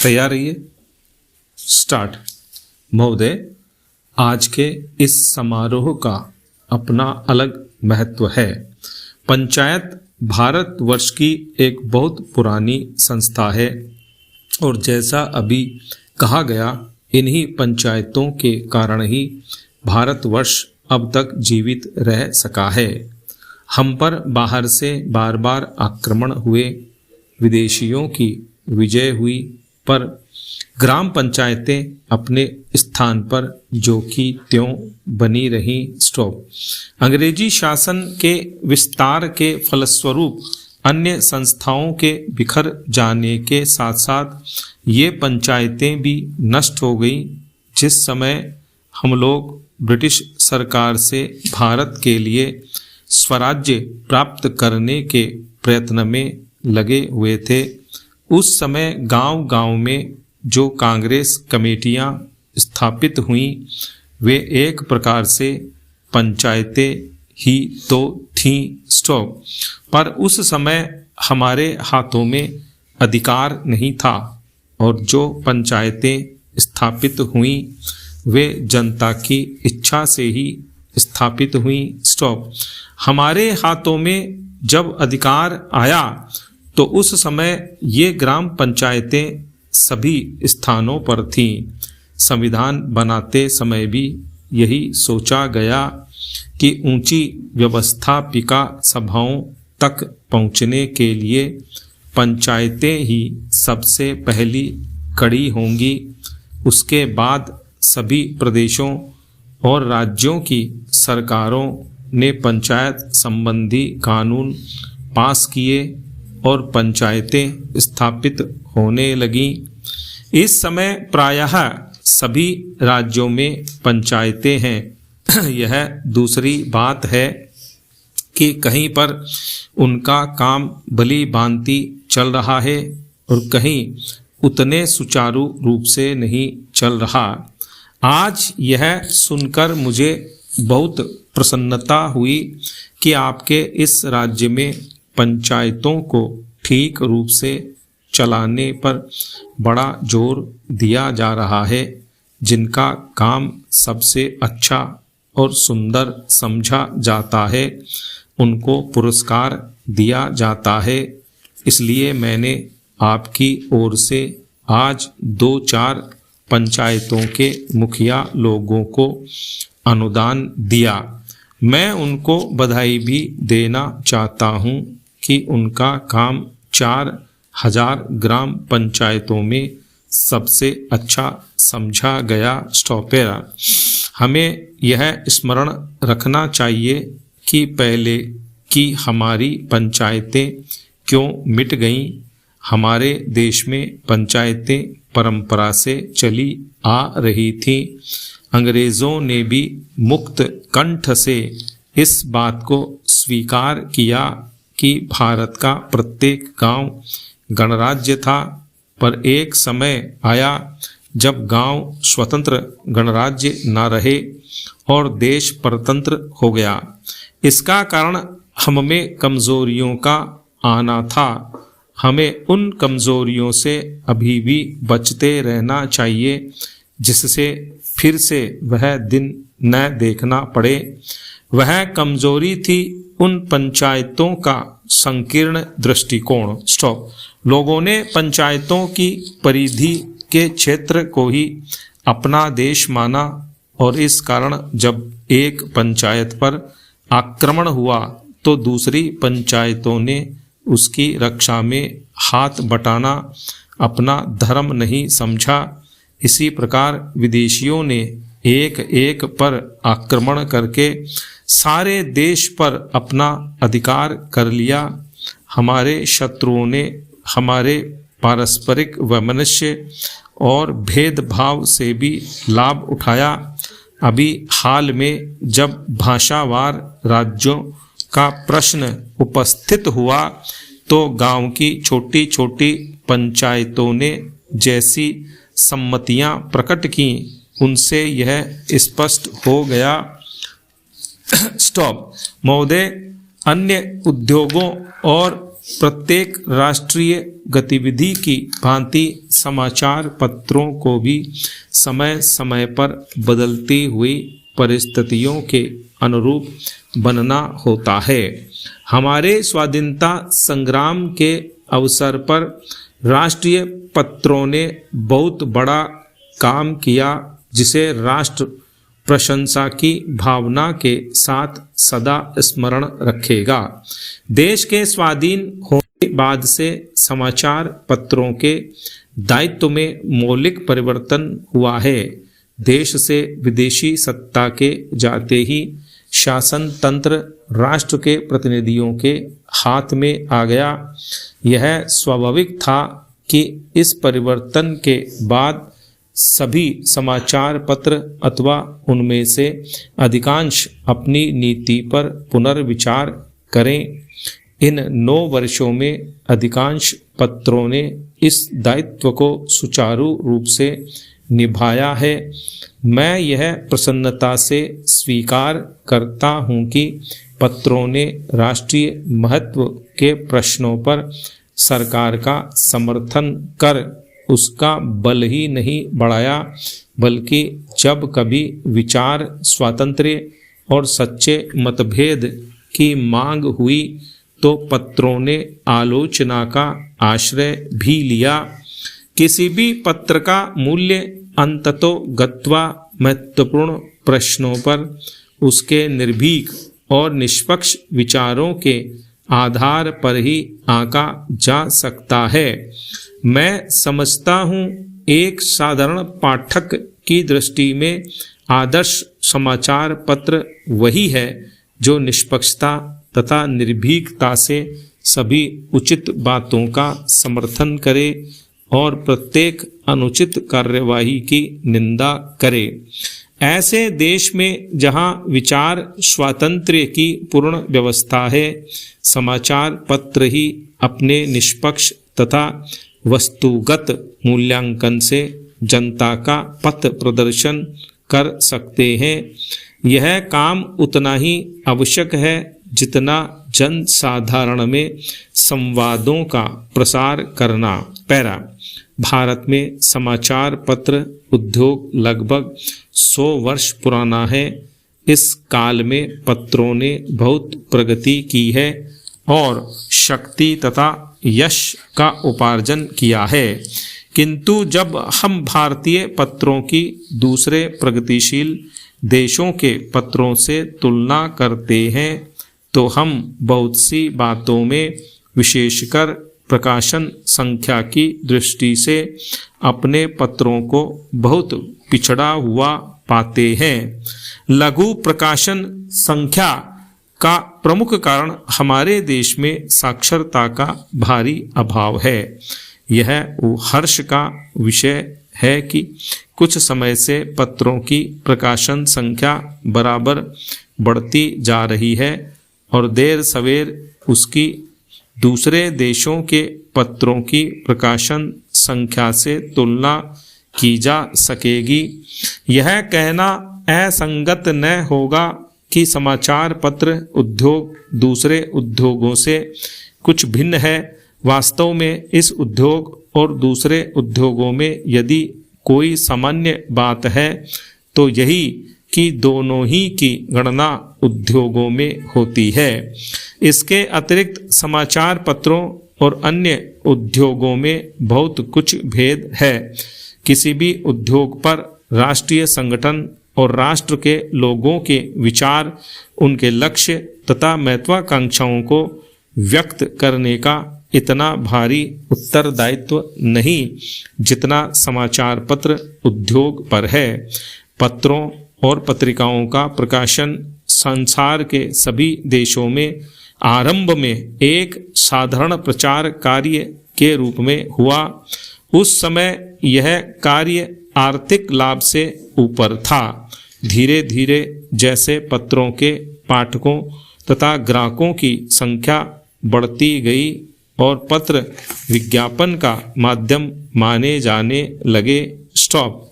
तैयार रहिए। स्टार्ट। महोदय, आज के इस समारोह का अपना अलग महत्व है। पंचायत भारतवर्ष की एक बहुत पुरानी संस्था है और जैसा अभी कहा गया, इन्हीं पंचायतों के कारण ही भारतवर्ष अब तक जीवित रह सका है। हम पर बाहर से बार बार आक्रमण हुए, विदेशियों की विजय हुई, पर ग्राम पंचायतें अपने स्थान पर जो की त्यों बनी रही। स्टॉप। अंग्रेजी शासन के विस्तार के फलस्वरूप अन्य संस्थाओं के बिखर जाने के साथ साथ ये पंचायतें भी नष्ट हो गई। जिस समय हम लोग ब्रिटिश सरकार से भारत के लिए स्वराज्य प्राप्त करने के प्रयत्न में लगे हुए थे, उस समय गांव-गांव में जो कांग्रेस कमेटियां स्थापित हुईं, वे एक प्रकार से पंचायतें ही तो थीं। स्टॉप। पर उस समय हमारे हाथों में अधिकार नहीं था और जो पंचायतें स्थापित हुईं, वे जनता की इच्छा से ही स्थापित हुईं। स्टॉप। हमारे हाथों में जब अधिकार आया तो उस समय ये ग्राम पंचायतें सभी स्थानों पर थीं। संविधान बनाते समय भी यही सोचा गया कि ऊंची व्यवस्थापिका सभाओं तक पहुंचने के लिए पंचायतें ही सबसे पहली कड़ी होंगी। उसके बाद सभी प्रदेशों और राज्यों की सरकारों ने पंचायत संबंधी कानून पास किए और पंचायतें स्थापित होने लगीं। इस समय प्रायः सभी राज्यों में पंचायतें हैं। यह दूसरी बात है कि कहीं पर उनका काम भली भांति चल रहा है और कहीं उतने सुचारू रूप से नहीं चल रहा। आज यह सुनकर मुझे बहुत प्रसन्नता हुई कि आपके इस राज्य में पंचायतों को ठीक रूप से चलाने पर बड़ा जोर दिया जा रहा है। जिनका काम सबसे अच्छा और सुंदर समझा जाता है, उनको पुरस्कार दिया जाता है। इसलिए मैंने आपकी ओर से आज 2-4 पंचायतों के मुखिया लोगों को अनुदान दिया। मैं उनको बधाई भी देना चाहता हूँ कि उनका काम 4000 ग्राम पंचायतों में सबसे अच्छा समझा गया। स्टॉपेरा। हमें यह स्मरण रखना चाहिए कि पहले की हमारी पंचायतें क्यों मिट गईं। हमारे देश में पंचायतें परंपरा से चली आ रही थीं। अंग्रेज़ों ने भी मुक्त कंठ से इस बात को स्वीकार किया कि भारत का प्रत्येक गांव गणराज्य था, पर एक समय आया जब गांव स्वतंत्र गणराज्य न रहे और देश परतंत्र हो गया। इसका कारण हम में कमजोरियों का आना था। हमें उन कमजोरियों से अभी भी बचते रहना चाहिए, जिससे फिर से वह दिन न देखना पड़े। वह कमजोरी थी उन पंचायतों का संकीर्ण दृष्टिकोण। स्टॉप। लोगों ने पंचायतों की परिधि के क्षेत्र को ही अपना देश माना और इस कारण जब एक पंचायत पर आक्रमण हुआ तो दूसरी पंचायतों ने उसकी रक्षा में हाथ बटाना अपना धर्म नहीं समझा। इसी प्रकार विदेशियों ने एक एक पर आक्रमण करके सारे देश पर अपना अधिकार कर लिया। हमारे शत्रुओं ने हमारे पारस्परिक वैमनस्य और भेदभाव से भी लाभ उठाया। अभी हाल में जब भाषावार राज्यों का प्रश्न उपस्थित हुआ तो गांव की छोटी छोटी पंचायतों ने जैसी सम्मतियां प्रकट की, उनसे यह स्पष्ट हो गया। स्टॉप। महोदय, अन्य उद्योगों और प्रत्येक राष्ट्रीय गतिविधि की भांति समाचार पत्रों को भी समय समय पर बदलती हुई परिस्थितियों के अनुरूप बनना होता है। हमारे स्वाधीनता संग्राम के अवसर पर राष्ट्रीय पत्रों ने बहुत बड़ा काम किया, जिसे राष्ट्र प्रशंसा की भावना के साथ सदा स्मरण रखेगा। देश के स्वाधीन होने के बाद से समाचार पत्रों के दायित्व में मौलिक परिवर्तन हुआ है। देश से विदेशी सत्ता के जाते ही शासन तंत्र राष्ट्र के प्रतिनिधियों के हाथ में आ गया। यह स्वाभाविक था कि इस परिवर्तन के बाद सभी समाचार पत्र अथवा उनमें से अधिकांश अपनी नीति पर पुनर्विचार करें। इन 9 वर्षों में अधिकांश पत्रों ने इस दायित्व को सुचारू रूप से निभाया है। मैं यह प्रसन्नता से स्वीकार करता हूं कि पत्रों ने राष्ट्रीय महत्व के प्रश्नों पर सरकार का समर्थन कर उसका बल ही नहीं बढ़ाया, बल्कि जब कभी विचार स्वातंत्र्य और सच्चे मतभेद की मांग हुई तो पत्रों ने आलोचना का आश्रय भी लिया। किसी भी पत्र का मूल्य अंततो गत्वा महत्वपूर्ण प्रश्नों पर उसके निर्भीक और निष्पक्ष विचारों के आधार पर ही आंका जा सकता है। मैं समझता हूँ एक साधारण पाठक की दृष्टि में आदर्श समाचार पत्र वही है जो निष्पक्षता तथा निर्भीकता से सभी उचित बातों का समर्थन करे और प्रत्येक अनुचित कार्यवाही की निंदा करे। ऐसे देश में जहाँ विचार स्वातंत्र्य की पूर्ण व्यवस्था है, समाचार पत्र ही अपने निष्पक्ष तथा वस्तुगत मूल्यांकन से जनता का पथ प्रदर्शन कर सकते हैं। यह काम उतना ही आवश्यक है जितना जन साधारण में संवादों का प्रसार करना। पैरा भारत में समाचार पत्र उद्योग लगभग 100 वर्ष पुराना है। इस काल में पत्रों ने बहुत प्रगति की है और शक्ति तथा यश का उपार्जन किया है। किंतु जब हम भारतीय पत्रों की दूसरे प्रगतिशील देशों के पत्रों से तुलना करते हैं तो हम बहुत सी बातों में, विशेषकर प्रकाशन संख्या की दृष्टि से, अपने पत्रों को बहुत पिछड़ा हुआ पाते हैं। लघु प्रकाशन संख्या का प्रमुख कारण हमारे देश में साक्षरता का भारी अभाव है। यह हर्ष का विषय है कि कुछ समय से पत्रों की प्रकाशन संख्या बराबर बढ़ती जा रही है और देर सवेर उसकी दूसरे देशों के पत्रों की प्रकाशन संख्या से तुलना की जा सकेगी। यह कहना असंगत न होगा कि समाचार पत्र उद्योग दूसरे उद्योगों से कुछ भिन्न है। वास्तव में इस उद्योग और दूसरे उद्योगों में यदि कोई सामान्य बात है तो यही कि दोनों ही की गणना उद्योगों में होती है। इसके अतिरिक्त समाचार पत्रों और अन्य उद्योगों में बहुत कुछ भेद है। किसी भी उद्योग पर राष्ट्रीय संगठन और राष्ट्र के लोगों के विचार, उनके लक्ष्य तथा महत्वाकांक्षाओं को व्यक्त करने का इतना भारी उत्तरदायित्व नहीं जितना समाचार पत्र उद्योग पर है। पत्रों और पत्रिकाओं का प्रकाशन संसार के सभी देशों में आरंभ में एक साधारण प्रचार कार्य के रूप में हुआ। उस समय यह कार्य आर्थिक लाभ से ऊपर था। धीरे धीरे जैसे पत्रों के पाठकों तथा ग्राहकों की संख्या बढ़ती गई और पत्र विज्ञापन का माध्यम माने जाने लगे। स्टॉप।